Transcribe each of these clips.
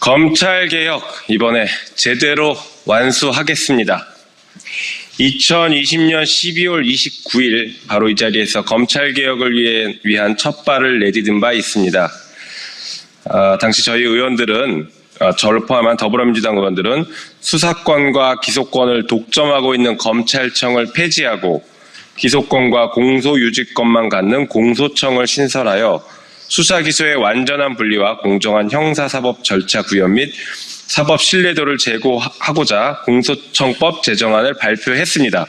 검찰개혁 이번에 제대로 완수하겠습니다. 2020년 12월 29일 바로 이 자리에서 검찰개혁을 위한 첫 발을 내디딘 바 있습니다. 당시 저희 의원들은, 저를 포함한 더불어민주당 의원들은 수사권과 기소권을 독점하고 있는 검찰청을 폐지하고 기소권과 공소유지권만 갖는 공소청을 신설하여 수사기소의 완전한 분리와 공정한 형사사법 절차 구현 및 사법 신뢰도를 제고하고자 공소청법 제정안을 발표했습니다.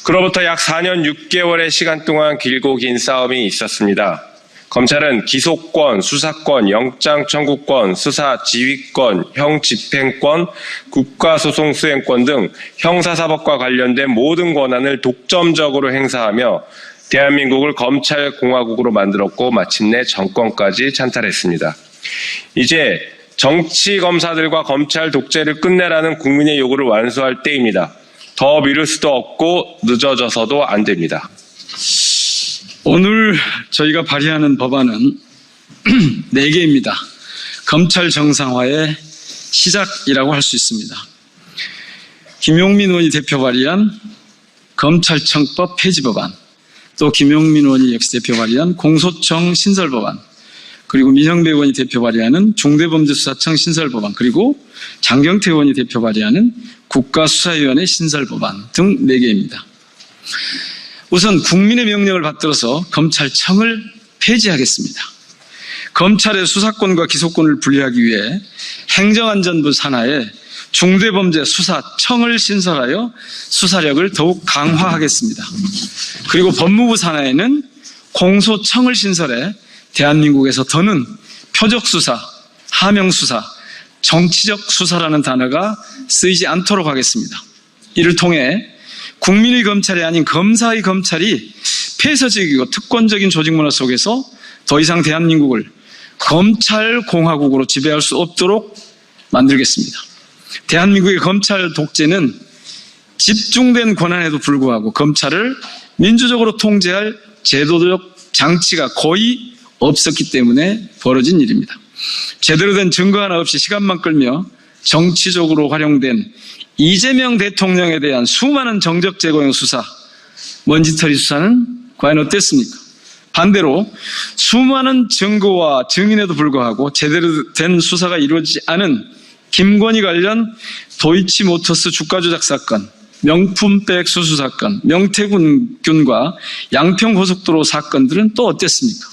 그로부터 약 4년 6개월의 시간 동안 길고 긴 싸움이 있었습니다. 검찰은 기소권, 수사권, 영장 청구권, 수사 지휘권, 형 집행권, 국가소송 수행권 등 형사사법과 관련된 모든 권한을 독점적으로 행사하며 대한민국을 검찰공화국으로 만들었고 마침내 정권까지 찬탈했습니다. 이제 정치검사들과 검찰 독재를 끝내라는 국민의 요구를 완수할 때입니다. 더 미룰 수도 없고 늦어져서도 안 됩니다. 오늘 저희가 발의하는 법안은 4개입니다. 검찰 정상화의 시작이라고 할 수 있습니다. 김용민 의원이 대표 발의한 검찰청법 폐지 법안, 또 김용민 의원이 역시 대표 발의한 공소청 신설 법안, 그리고 민형배 의원이 대표 발의하는 중대범죄수사청 신설 법안, 그리고 장경태 의원이 대표 발의하는 국가수사위원회 신설 법안 등 4개입니다. 우선 국민의 명령을 받들어서 검찰청을 폐지하겠습니다. 검찰의 수사권과 기소권을 분리하기 위해 행정안전부 산하에 중대범죄수사청을 신설하여 수사력을 더욱 강화하겠습니다. 그리고 법무부 산하에는 공소청을 신설해 대한민국에서 더는 표적수사, 하명수사, 정치적 수사라는 단어가 쓰이지 않도록 하겠습니다. 이를 통해 국민의 검찰이 아닌 검사의 검찰이 폐쇄적이고 특권적인 조직 문화 속에서 더 이상 대한민국을 검찰공화국으로 지배할 수 없도록 만들겠습니다. 대한민국의 검찰 독재는 집중된 권한에도 불구하고 검찰을 민주적으로 통제할 제도적 장치가 거의 없었기 때문에 벌어진 일입니다. 제대로 된 증거 하나 없이 시간만 끌며 정치적으로 활용된 이재명 대통령에 대한 수많은 정적 제거용 수사, 먼지털이 수사는 과연 어땠습니까? 반대로 수많은 증거와 증인에도 불구하고 제대로 된 수사가 이루어지지 않은 김건희 관련 도이치모터스 주가 조작 사건, 명품백 수수 사건, 명태균과 양평고속도로 사건들은 또 어땠습니까?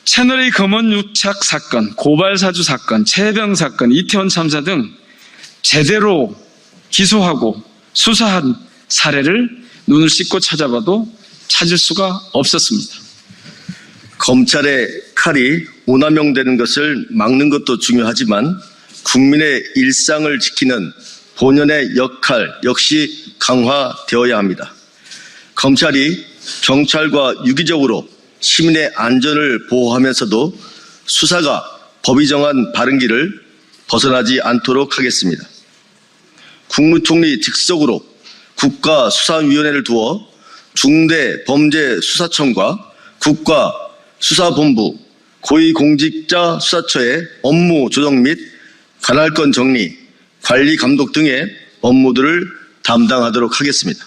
채널A 검언유착 사건, 고발사주 사건, 최혜병 사건, 이태원 참사 등 제대로 기소하고 수사한 사례를 눈을 씻고 찾아봐도 찾을 수가 없었습니다. 검찰의 칼이 오남용되는 것을 막는 것도 중요하지만 국민의 일상을 지키는 본연의 역할 역시 강화되어야 합니다. 검찰이 경찰과 유기적으로 시민의 안전을 보호하면서도 수사가 법이 정한 바른 길을 벗어나지 않도록 하겠습니다. 국무총리 직속으로 국가수사위원회를 두어 중대범죄수사청과 국가수사본부, 고위공직자수사처의 업무 조정 및 관할권 정리, 관리 감독 등의 업무들을 담당하도록 하겠습니다.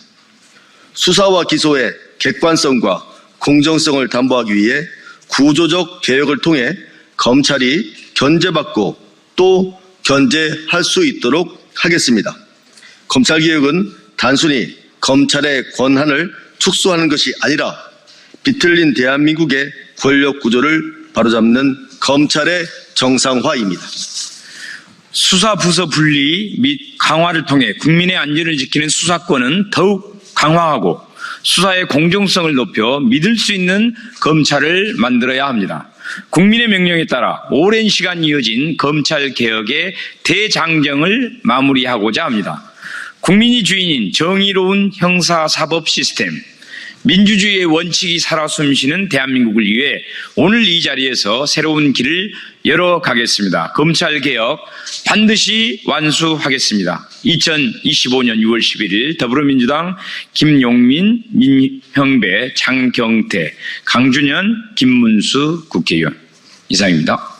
수사와 기소의 객관성과 공정성을 담보하기 위해 구조적 개혁을 통해 검찰이 견제받고 또 견제할 수 있도록 하겠습니다. 검찰개혁은 단순히 검찰의 권한을 축소하는 것이 아니라 비틀린 대한민국의 권력구조를 바로잡는 검찰의 정상화입니다. 수사부서 분리 및 강화를 통해 국민의 안전을 지키는 수사권은 더욱 강화하고 수사의 공정성을 높여 믿을 수 있는 검찰을 만들어야 합니다. 국민의 명령에 따라 오랜 시간 이어진 검찰개혁의 대장정을 마무리하고자 합니다. 국민이 주인인 정의로운 형사사법 시스템, 민주주의의 원칙이 살아 숨쉬는 대한민국을 위해 오늘 이 자리에서 새로운 길을 열어가겠습니다. 검찰개혁 반드시 완수하겠습니다. 2025년 6월 11일 더불어민주당 김용민, 민형배, 장경태, 강준현, 김문수 국회의원 이상입니다.